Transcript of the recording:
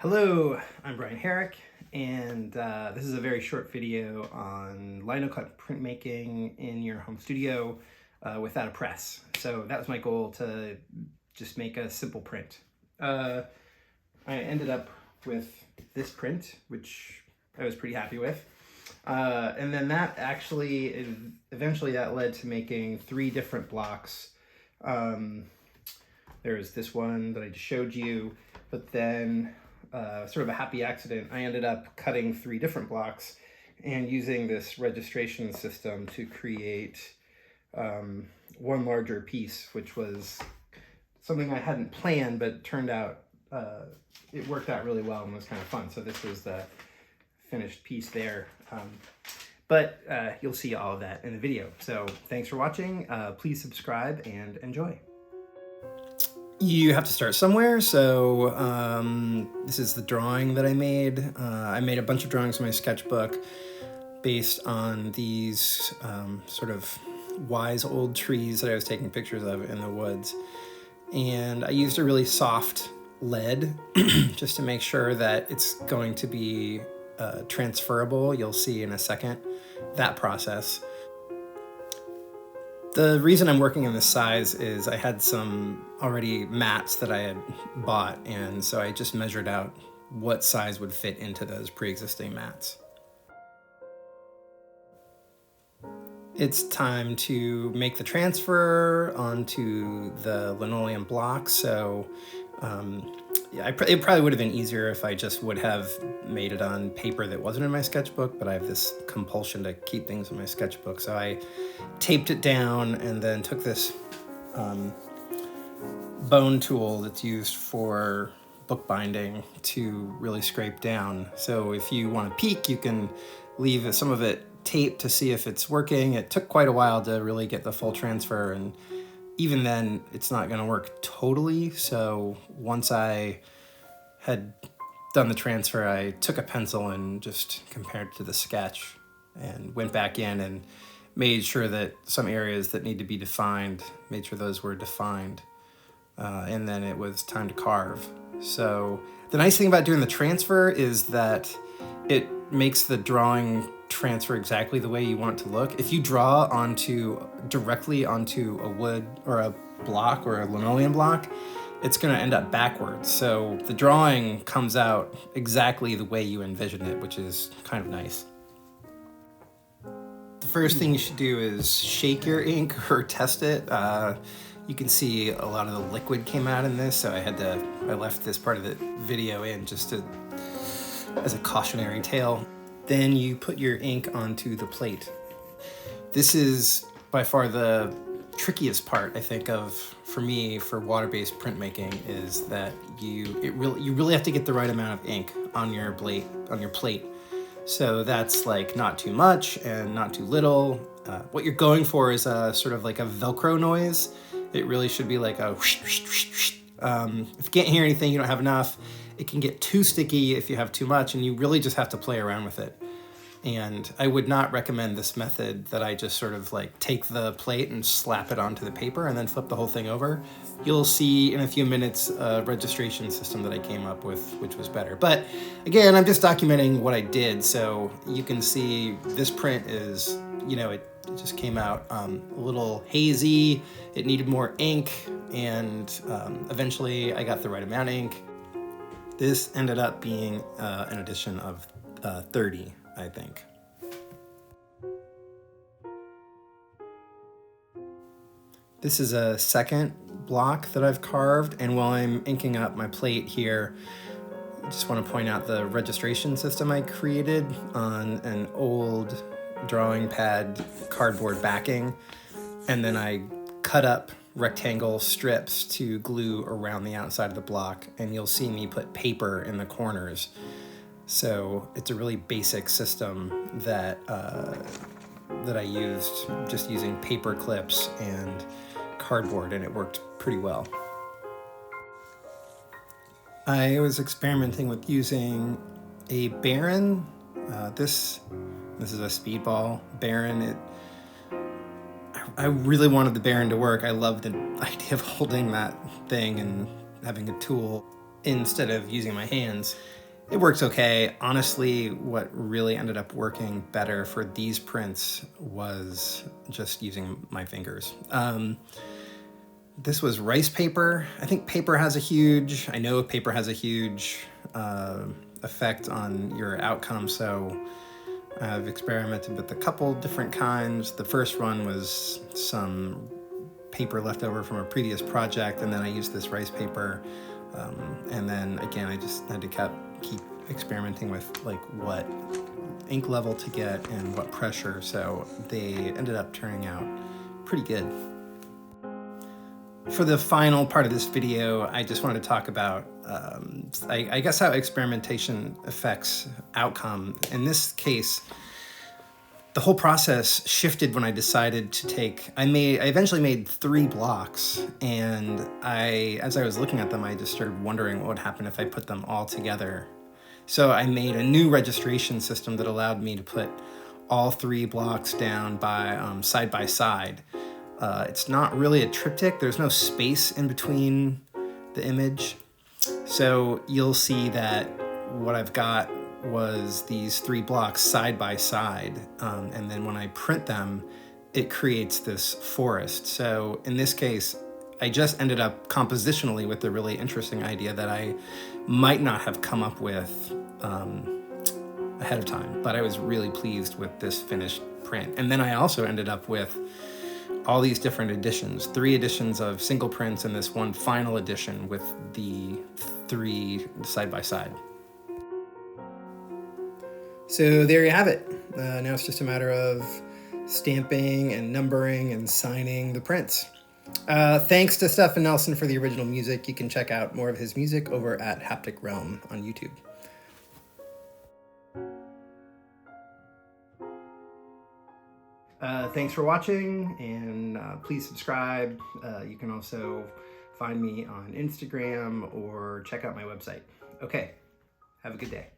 Hello, I'm Brian Herrick, and this is a very short video on Linocut printmaking in your home studio without a press. So that was my goal, to just make a simple print. I ended up with this print, which I was pretty happy with. And then that actually, eventually that led to making 3 different blocks. There's this one that I just showed you, but then sort of a happy accident, I ended up cutting 3 different blocks and using this registration system to create one larger piece, which was something I hadn't planned, but turned out it worked out really well and was kind of fun. So this was the finished piece there. But you'll see all of that in the video. So thanks for watching. Please subscribe and enjoy. You have to start somewhere, so this is the drawing that I made. I made a bunch of drawings in my sketchbook based on these sort of wise old trees that I was taking pictures of in the woods. And I used a really soft lead just to make sure that it's going to be transferable. You'll see in a second that process. The reason I'm working in this size is I had some already mats that I had bought, and so I just measured out what size would fit into those pre-existing mats. It's time to make the transfer onto the linoleum block. So it probably would have been easier if I just would have made it on paper that wasn't in my sketchbook, but I have this compulsion to keep things in my sketchbook. So I taped it down and then took this bone tool that's used for bookbinding to really scrape down. So if you want to peek, you can leave some of it taped to see if it's working. It took quite a while to really get the full transfer, and even then it's not going to work totally. So once I had done the transfer, I took a pencil and just compared to the sketch and went back in and made sure that some areas that need to be defined, made sure those were defined. And then it was time to carve. So the nice thing about doing the transfer is that it makes the drawing transfer exactly the way you want it to look. If you draw directly onto a wood or a block or a linoleum block, it's going to end up backwards. So the drawing comes out exactly the way you envision it, which is kind of nice. The first thing you should do is shake your ink or test it. You can see a lot of the liquid came out in this, so I left this part of the video in just as a cautionary tale. Then you put your ink onto the plate. This is by far the trickiest part, I think, for me, for water-based printmaking, is that you really have to get the right amount of ink on your plate. So that's like not too much and not too little. What you're going for is a sort of like a Velcro noise. It really should be like a whoosh, whoosh, whoosh, whoosh. If you can't hear anything, you don't have enough. It can get too sticky if you have too much, and you really just have to play around with it. And I would not recommend this method that I just sort of like take the plate and slap it onto the paper and then flip the whole thing over. You'll see in a few minutes a registration system that I came up with, which was better. But again, I'm just documenting what I did. So you can see this print is, it just came out a little hazy. It needed more ink, and eventually I got the right amount of ink. This ended up being an edition of 30, I think. This is a second block that I've carved, and while I'm inking up my plate here, I just want to point out the registration system I created on an old drawing pad cardboard backing, and then I cut up rectangle strips to glue around the outside of the block, and you'll see me put paper in the corners. So it's a really basic system that I used, just using paper clips and cardboard, and it worked pretty well. I was experimenting with using a Baron. This is a speedball Baron. I really wanted the Baron to work. I love the idea of holding that thing and having a tool instead of using my hands. It works okay. Honestly, what really ended up working better for these prints was just using my fingers. This was rice paper. I think paper has a huge, I know paper has a huge effect on your outcome, so I've experimented with a couple different kinds. The first one was some paper left over from a previous project, and then I used this rice paper. And then again, I just had to keep experimenting with like what ink level to get and what pressure, so they ended up turning out pretty good. For the final part of this video, I just wanted to talk about, I guess, how experimentation affects outcome. In this case, the whole process shifted when I decided to take, I eventually made 3 blocks, and as I was looking at them, I just started wondering what would happen if I put them all together. So I made a new registration system that allowed me to put all 3 blocks down side by side. It's not really a triptych. There's no space in between the image. So you'll see that what I've got was these 3 blocks side by side. And then when I print them, it creates this forest. So in this case, I just ended up compositionally with a really interesting idea that I might not have come up with ahead of time, but I was really pleased with this finished print. And then I also ended up with all these different editions, 3 editions of single prints and this one final edition with the 3 side by side. So there you have it. Now it's just a matter of stamping and numbering and signing the prints. Thanks to Stefan Nelson for the original music. You can check out more of his music over at Haptic Realm on YouTube. Thanks for watching, and please subscribe. You can also find me on Instagram or check out my website. Okay, have a good day.